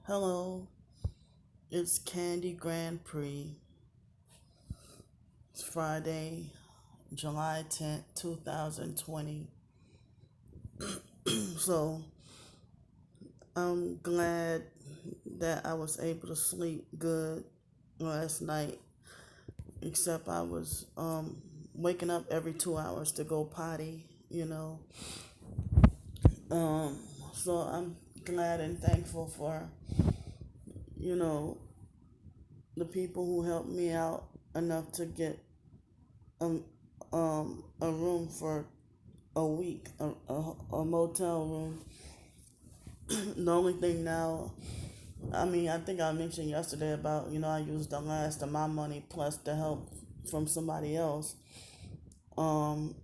Hello, it's Candy Grand Prix. It's Friday, July 10th, 2020. So I'm glad that I was able to sleep good last night, except I was waking up every 2 hours to go potty. Um, so I'm glad and thankful for, you know, the people who helped me out enough to get a room for a week, a motel room. The only thing now, I think I mentioned yesterday about, I used the last of my money plus the help from somebody else. Um,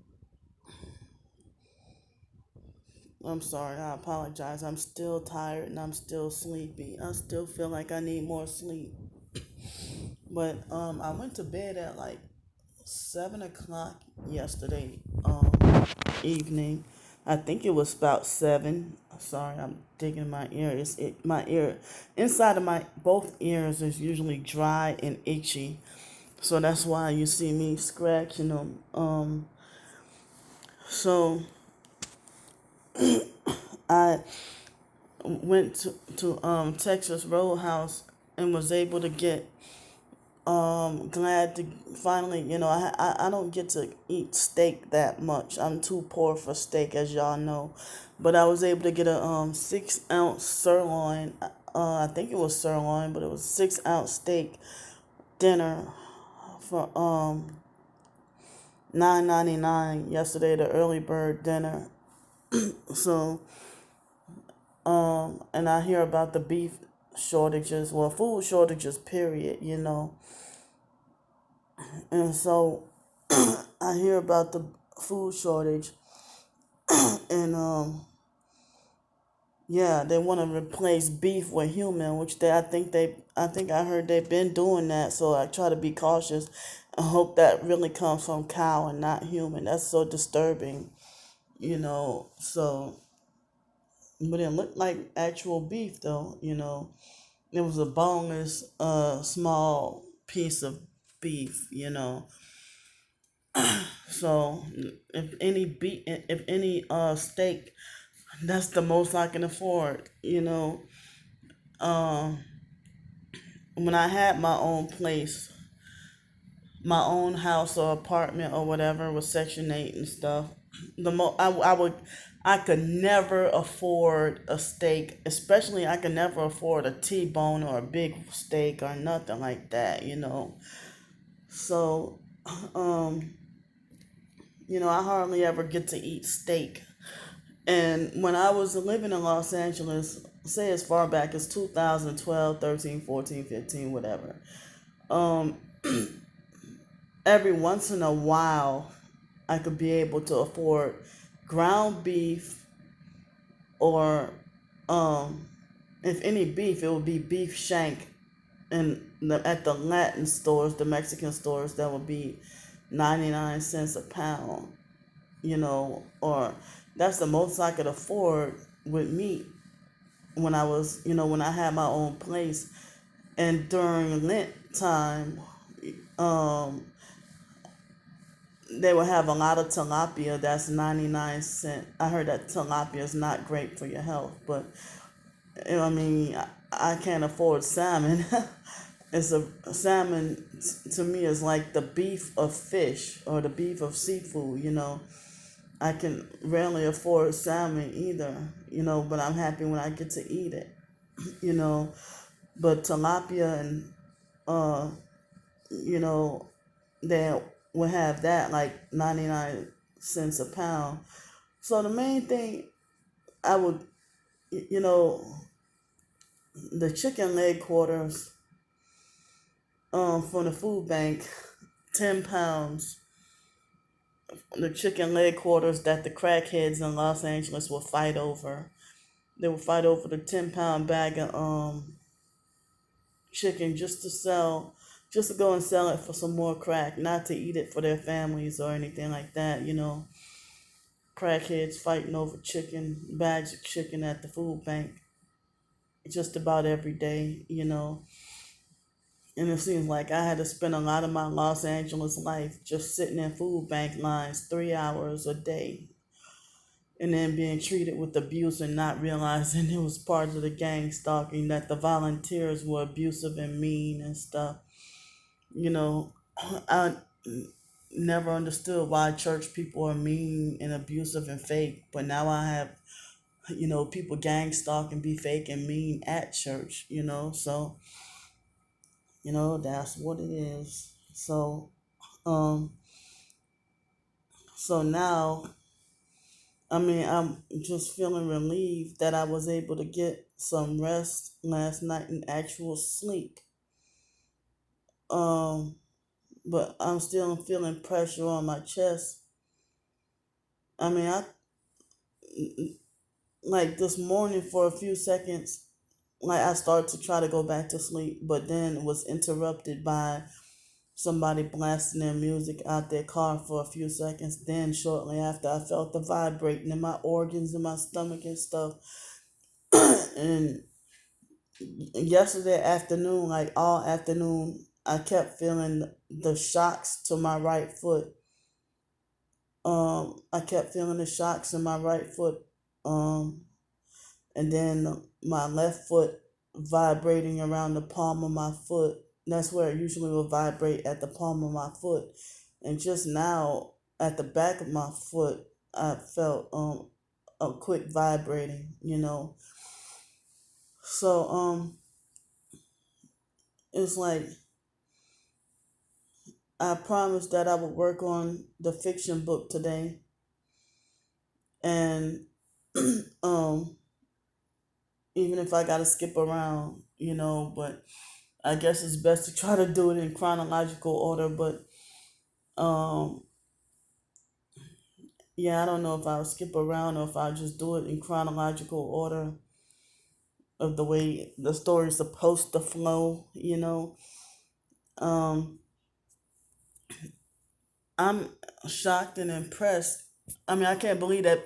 I'm sorry, I apologize. I'm still tired and I'm still sleepy. I still feel like I need more sleep. But I went to bed at like 7 o'clock yesterday evening. I think it was about 7. Sorry, I'm digging my ear. My ear inside of my both ears is usually dry and itchy, so that's why you see me scratching them. So I went to Texas Roadhouse and was able to get glad to finally, I don't get to eat steak that much. I'm too poor for steak, as y'all know. But I was able to get a 6 ounce sirloin. I think it was sirloin, but it was 6 ounce steak dinner for $9.99 yesterday, the early bird dinner. So and I hear about the beef shortages, well, food shortages, period. And so I hear about the food shortage, and yeah, they want to replace beef with human, which I think I heard they've been doing that. So I try to be cautious and hope that really comes from cow and not human. That's so disturbing. So, but it looked like actual beef though. It was a boneless, small piece of beef. So if any steak, that's the most I can afford. Um, when I had my own place, my own house or apartment or whatever with Section 8 and stuff, I could never afford a steak, especially I could never afford a T-bone or a big steak or nothing like that. So, um, I hardly ever get to eat steak. And when I was living in Los Angeles, say as far back as 2012, 13, 14, 15, whatever, um, every once in a while, I could be able to afford ground beef or, um, if any beef, it would be beef shank. And at the Latin stores, the Mexican stores, that would be 99 cents a pound, or that's the most I could afford with meat when I had my own place. And during Lent time, um, they would have a lot of tilapia that's 99 cent. I heard that tilapia is not great for your health, but I mean, I can't afford salmon. It's a salmon to me is like the beef of fish or the beef of seafood. I can rarely afford salmon either, but I'm happy when I get to eat it, you know. But tilapia and uh, you know, they will have that like 99 cents a pound. So the main thing I would, you know, the chicken leg quarters from the food bank, 10 pounds. The chicken leg quarters that the crackheads in Los Angeles will fight over. They will fight over the 10-pound bag of chicken just to go and sell it for some more crack, not to eat it for their families or anything like that. Crackheads fighting over bags of chicken at the food bank. just about every day, and it seems like I had to spend a lot of my Los Angeles life just sitting in food bank lines 3 hours a day, and then being treated with abuse and not realizing it was part of the gang stalking, that the volunteers were abusive and mean and stuff. You know, I never understood why church people are mean and abusive and fake, but now I have, people gang stalk and be fake and mean at church, so, that's what it is. Um, so now, I mean, I'm just feeling relieved that I was able to get some rest last night and actual sleep. Um, but I'm still feeling pressure on my chest. I mean, I like this morning for a few seconds, like I started to try to go back to sleep, but then was interrupted by somebody blasting their music out their car for a few seconds. Then shortly after, I felt the vibrating in my organs and my stomach and stuff. And yesterday afternoon, like all afternoon, I kept feeling the shocks to my right foot. I kept feeling the shocks in my right foot. Um, and then my left foot vibrating around the palm of my foot. That's where it usually will vibrate, at the palm of my foot. And just now, at the back of my foot, I felt a quick vibrating. So it's like I promised that I would work on the fiction book today, and um even if I gotta skip around, but I guess it's best to try to do it in chronological order. But um yeah, I don't know if I'll skip around or if I'll just do it in chronological order of the way the story's supposed to flow. Um I'm shocked and impressed. I mean, I can't believe that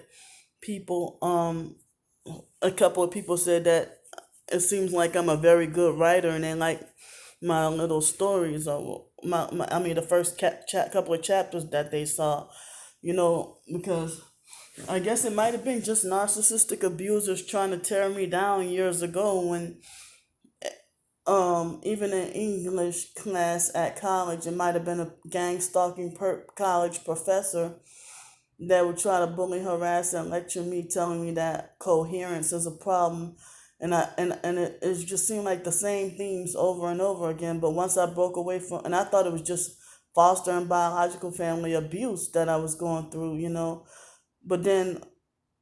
people a couple of people said that it seems like I'm a very good writer and they like my little stories, or I mean the first couple of chapters that they saw, because I guess it might have been just narcissistic abusers trying to tear me down years ago, when even in English class at college, it might have been a gang stalking college professor that would try to bully, harass, and lecture me, telling me that coherence is a problem. And it just seemed like the same themes over and over again. But once I broke away from, and I thought it was just foster and biological family abuse that I was going through. But then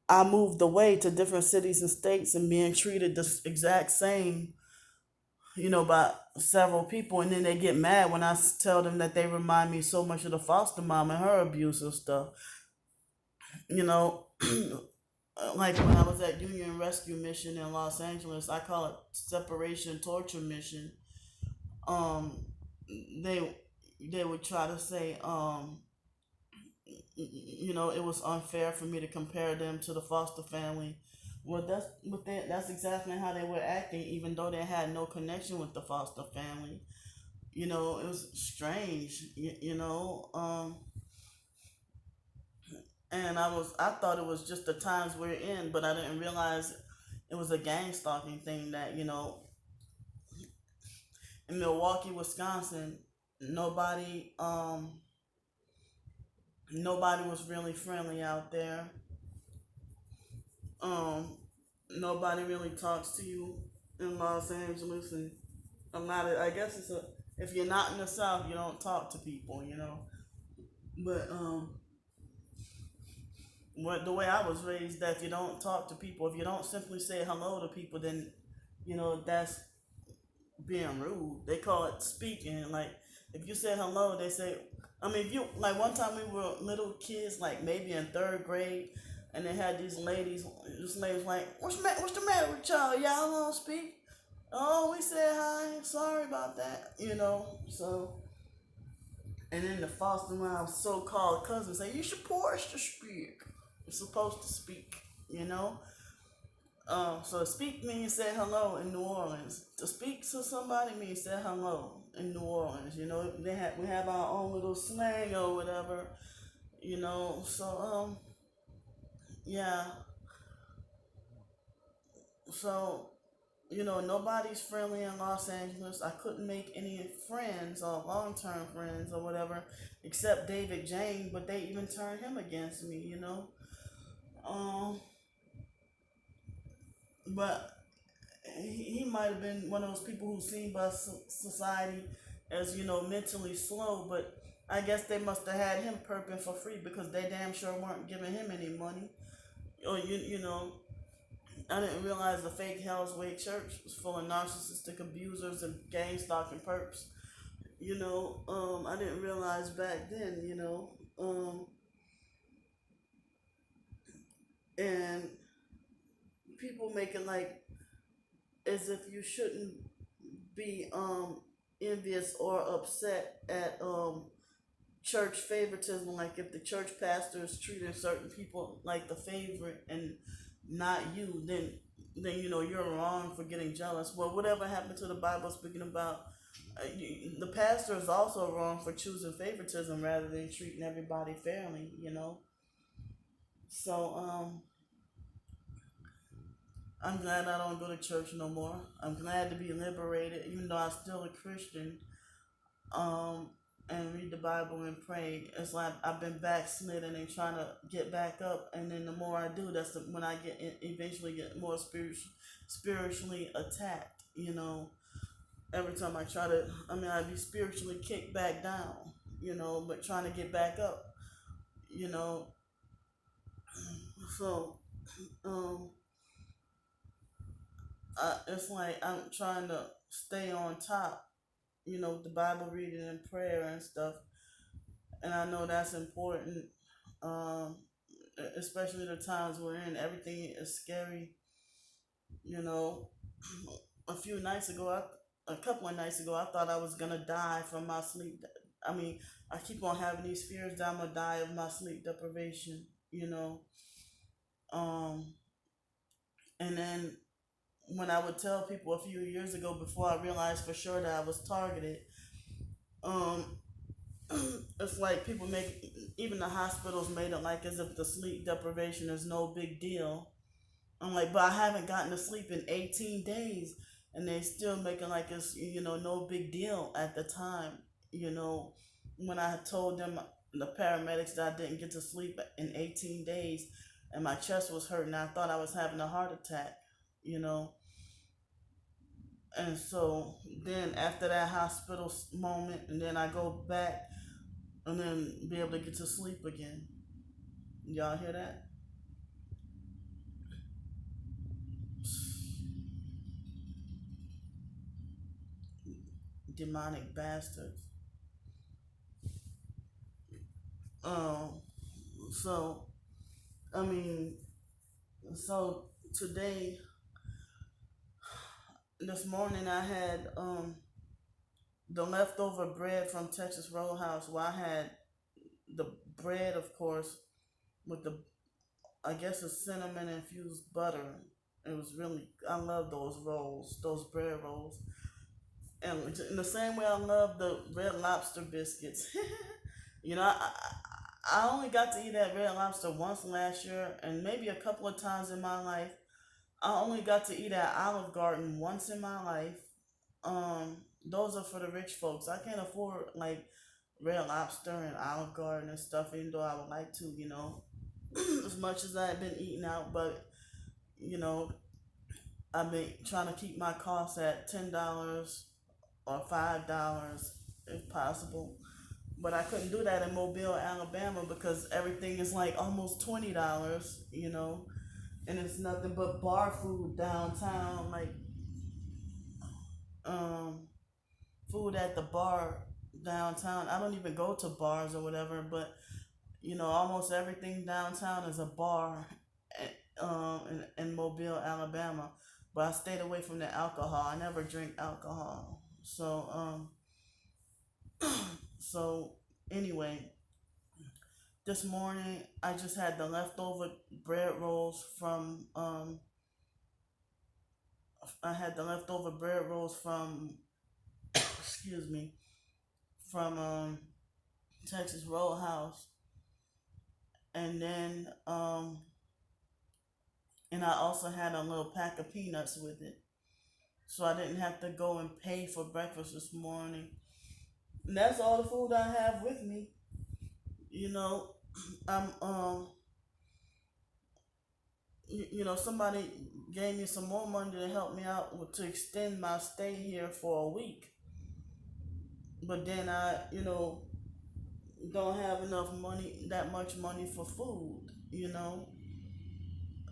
I moved away to different cities and states and being treated the exact same, by several people. And then they get mad when I tell them that they remind me so much of the foster mom and her abusive stuff. You know, like when I was at Union Rescue Mission in Los Angeles, I call it separation torture mission. Um, they they would try to say, it was unfair for me to compare them to the foster family. Well, that's exactly how they were acting, even though they had no connection with the foster family. It was strange. And I thought it was just the times we're in, but I didn't realize it was a gang stalking thing, that in Milwaukee, Wisconsin, nobody was really friendly out there. Um, Nobody really talks to you in Los Angeles, and a lot of, I guess it's a, if you're not in the South, you don't talk to people. But what the way I was raised, that if you don't talk to people, if you don't simply say hello to people, then that's being rude. They call it speaking. Like, if you say hello, they say, I mean, if you, like, one time we were little kids, like maybe in third grade, and they had these ladies. This lady's like, what's the matter with y'all? Y'all don't speak? Oh, we said hi. Sorry about that. So, and then the foster mom's so-called cousin say, you supposed to speak. You're supposed to speak. You know. So to speak means say hello in New Orleans. To speak to somebody means say hello in New Orleans. You know, we have our own little slang or whatever. You know, so yeah. So nobody's friendly in Los Angeles. I couldn't make any friends or long term friends or whatever, except David Jane. But they even turned him against me. Um, but he might have been one of those people who's seen by society as mentally slow, but I guess they must have had him perping for free because they damn sure weren't giving him any money. Or I didn't realize the fake Hell's Way Church was full of narcissistic abusers and gang stalking perps. I didn't realize back then. And people making like as if you shouldn't be envious or upset at church favoritism, like if the church pastor is treating certain people like the favorite and not you, then you're wrong for getting jealous. Well, whatever happened to the Bible speaking about the pastor is also wrong for choosing favoritism rather than treating everybody fairly. So I'm glad I don't go to church no more. I'm glad to be liberated, even though I'm still a Christian. Um, and read the Bible and pray. It's like I've been backsliding and trying to get back up, and then the more I do, when I eventually get more spiritually attacked. Every time I try to, I'd be spiritually kicked back down. But trying to get back up. You know, so um, it's like I'm trying to stay on top. The Bible reading and prayer and stuff, and I know that's important. Um, Especially the times we're in, everything is scary. You know, a couple of nights ago, I thought I was gonna die from my sleep. I keep on having these fears that I'm gonna die of my sleep deprivation. Um, and then when I would tell people a few years ago, before I realized for sure that I was targeted, um, it's like people make even the hospitals made it like as if the sleep deprivation is no big deal. I'm like, but I haven't gotten to sleep in 18 days, and they still making like it's no big deal at the time. You know, when I told them the paramedics that I didn't get to sleep in 18 days, and my chest was hurting, I thought I was having a heart attack. You know, and so then after that hospital moment, and then I go back and then be able to get to sleep again. Y'all hear that? Demonic bastards. Um, so I mean, so today, this morning, I had the leftover bread from Texas Roadhouse. Well, I had the bread, of course, with the I guess it's cinnamon infused butter. It was really I love those rolls, those bread rolls, and in the same way I love the Red Lobster biscuits. I only got to eat that Red Lobster once last year, and maybe a couple of times in my life. I only got to eat at Olive Garden once in my life. Those are for the rich folks. I can't afford like Red Lobster and Olive Garden and stuff, even though I would like to, as much as I've been eating out. But you know, I've been trying to keep my costs at $10 or $5 if possible. But I couldn't do that in Mobile, Alabama, because everything is like almost $20. And it's nothing but bar food downtown, like um, food at the bar downtown. I don't even go to bars or whatever, but almost everything downtown is a bar, in Mobile, Alabama. But I stayed away from the alcohol. I never drink alcohol. So anyway, this morning I just had the leftover bread rolls from I had the leftover bread rolls from excuse me, from Texas Roadhouse, and then and I also had a little pack of peanuts with it, so I didn't have to go and pay for breakfast this morning. And that's all the food I have with me. You know, I'm somebody gave me some more money to help me out to extend my stay here for a week, but then I don't have enough money, that much money for food. You know,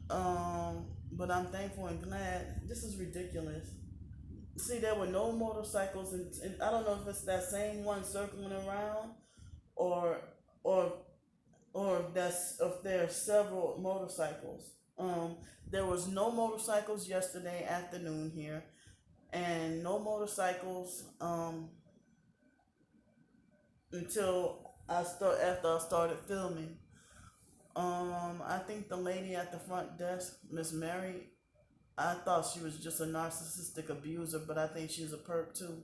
but I'm thankful and glad. This is ridiculous. See, there were no motorcycles, and I don't know if it's that same one circling around, or or if there are several motorcycles. There was no motorcycles yesterday afternoon here, and no motorcycles until after I started filming. I think the lady at the front desk, Miss Mary, I thought she was just a narcissistic abuser, but I think she's a perp too.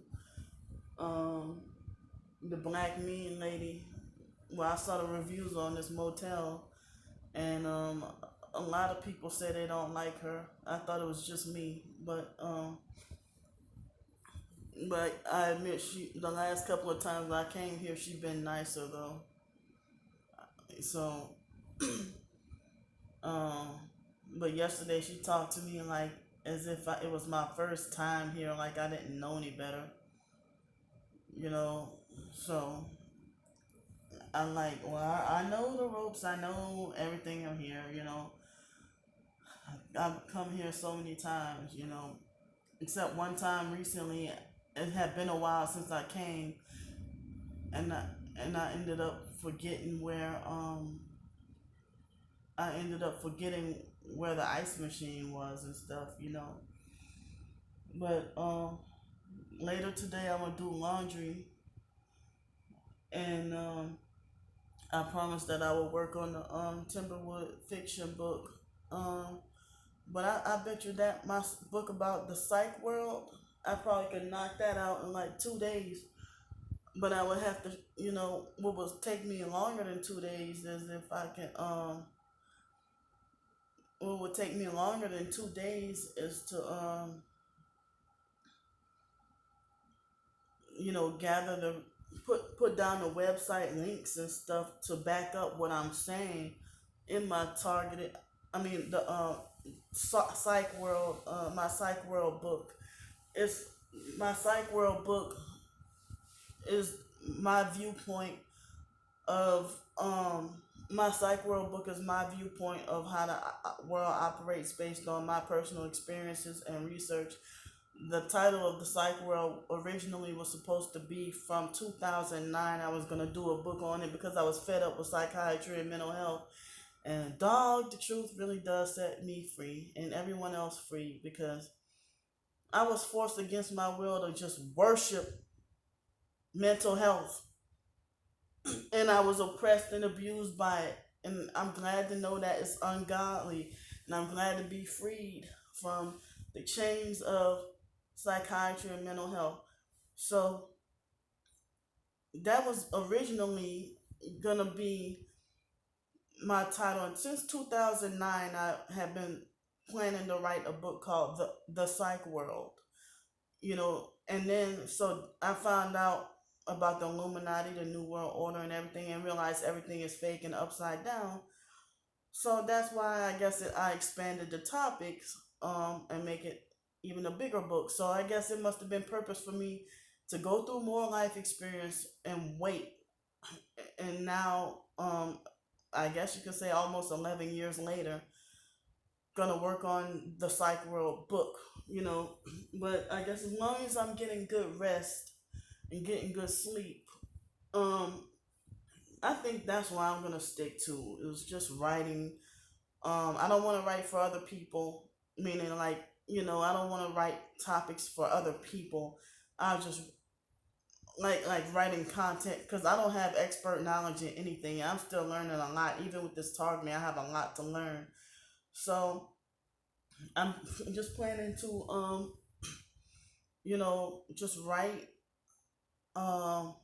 Um, the black mean lady. Well, I saw the reviews on this motel, and a lot of people say they don't like her. I thought it was just me, but I admit the last couple of times I came here, she been nicer though. So, um, but yesterday she talked to me like as if it was my first time here, like I didn't know any better, you know. So I'm like, well, I know the ropes, I know everything in here, you know. I've come here so many times, you know, except one time recently. It had been a while since I came, and I ended up forgetting where the ice machine was and stuff, you know. But later today I'm gonna do laundry, and I promised that I would work on the Timberwood fiction book. Um, but I bet you that my book about the psych world, I probably could knock that out in like 2 days. But I would have to, what would take me longer than 2 days is if I can, what would take me longer than 2 days is to, gather put down the website links and stuff to back up what I'm saying in my targeted, I mean, the psych world, my psych world book. It's my psych world book is my viewpoint of my psych world book is my viewpoint of how the world operates based on my personal experiences and research. The title of the psych world originally was supposed to be from 2009. I was going to do a book on it because I was fed up with psychiatry and mental health. And dog, the truth really does set me free and everyone else free, because I was forced against my will to just worship mental health, and I was oppressed and abused by it. And I'm glad to know that it's ungodly, and I'm glad to be freed from the chains of psychiatry and mental health. So that was originally gonna be my title, and since 2009, I have been planning to write a book called the Psych World. And then so I found out about the Illuminati, the New World Order, and everything, and realized everything is fake and upside down. So that's why I guess I expanded the topics, and make it even a bigger book. So I guess it must have been purpose for me to go through more life experience and wait. And now, I guess you could say almost 11 years later, gonna work on the Psych World book, you know. But I guess as long as I'm getting good rest and getting good sleep, um, I think that's what I'm gonna stick to. It was just writing. I don't want to write for other people, meaning like, I don't want to write topics for other people. I just like writing content because I don't have expert knowledge in anything. I'm still learning a lot. Even with this target, I have a lot to learn. So I'm just planning to just write. Um,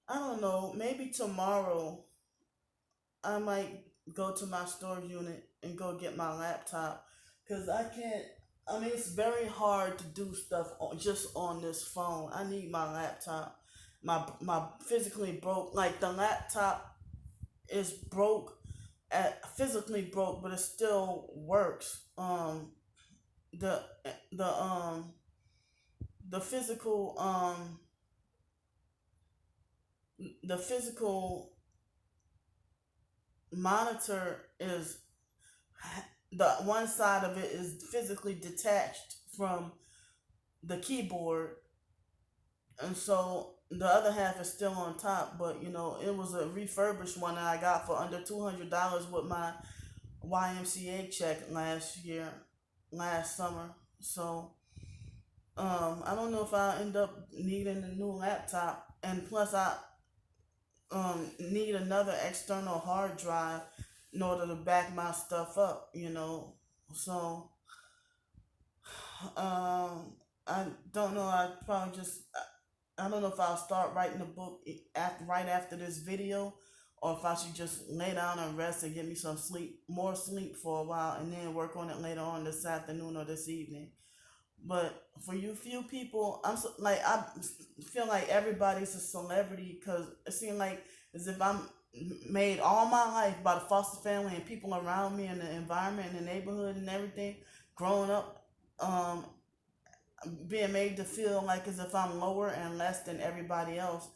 I don't know. Maybe tomorrow I might go to my storage unit and go get my laptop because I can't. I mean, it's very hard to do stuff just on this phone. I need my laptop. My physically broke. Like the laptop is broke, physically broke, but it still works. The the um the physical the physical monitor is the one side of it is physically detached from the keyboard, and so the other half is still on top. But it was a refurbished one that I got for under $200 with my YMCA check last summer. So I don't know if I'll end up needing a new laptop, and plus I need another external hard drive in order to back my stuff up. So I don't know. I don't know if I'll start writing a book right after this video, or if I should just lay down and rest and get me some sleep, more sleep for a while, and then work on it later on this afternoon or this evening. But for you few people, I feel like everybody's a celebrity because it seems like as if I'm made all my life by the foster family and people around me and the environment and the neighborhood and everything. Growing up, um, being made to feel like as if I'm lower and less than everybody else.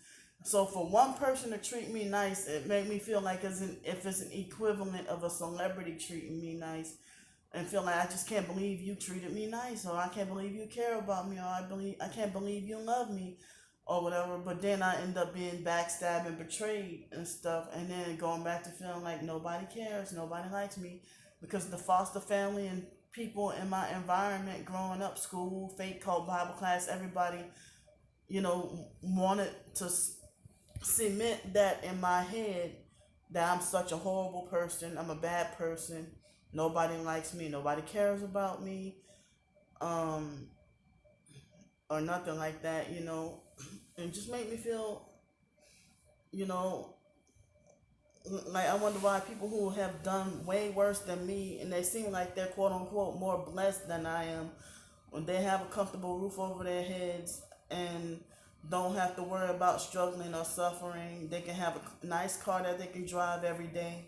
So for one person to treat me nice, it made me feel like if it's an equivalent of a celebrity treating me nice, and feel like I just can't believe you treated me nice, or I can't believe you care about me, or I can't believe you love me, or whatever. But then I end up being backstabbed and betrayed and stuff, and then going back to feeling like nobody cares, nobody likes me, because the foster family and people in my environment growing up, school, faith cult, Bible class, everybody, wanted to cement that in my head that I'm such a horrible person, I'm a bad person, nobody likes me, nobody cares about me, um, or nothing like that. And just make me feel, you know, like I wonder why people who have done way worse than me and they seem like they're quote unquote more blessed than I am, when they have a comfortable roof over their heads and don't have to worry about struggling or suffering. They can have a nice car that they can drive every day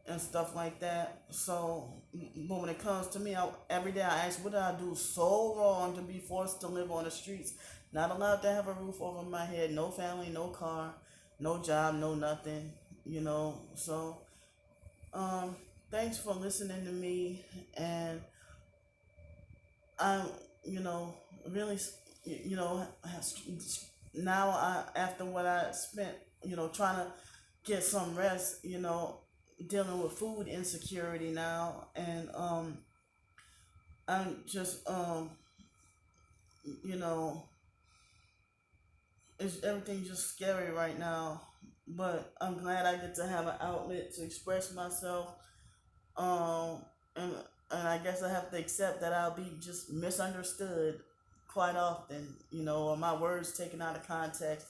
and stuff like that. So, but when it comes to me, every day I ask, what did I do so wrong to be forced to live on the streets? Not allowed to have a roof over my head, no family, no car, no job, no nothing. So, um, thanks for listening to me, and I'm, really, now after what I spent, trying to get some rest, dealing with food insecurity now, and I'm just, you know, it's everything's just scary right now. But I'm glad I get to have an outlet to express myself, um, and I guess I have to accept that I'll be just misunderstood quite often, or my words taken out of context,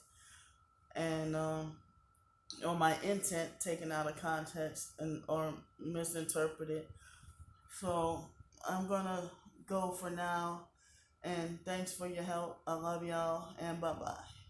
and or my intent taken out of context and or misinterpreted. So I'm gonna go for now, and thanks for your help. I love y'all, and bye bye.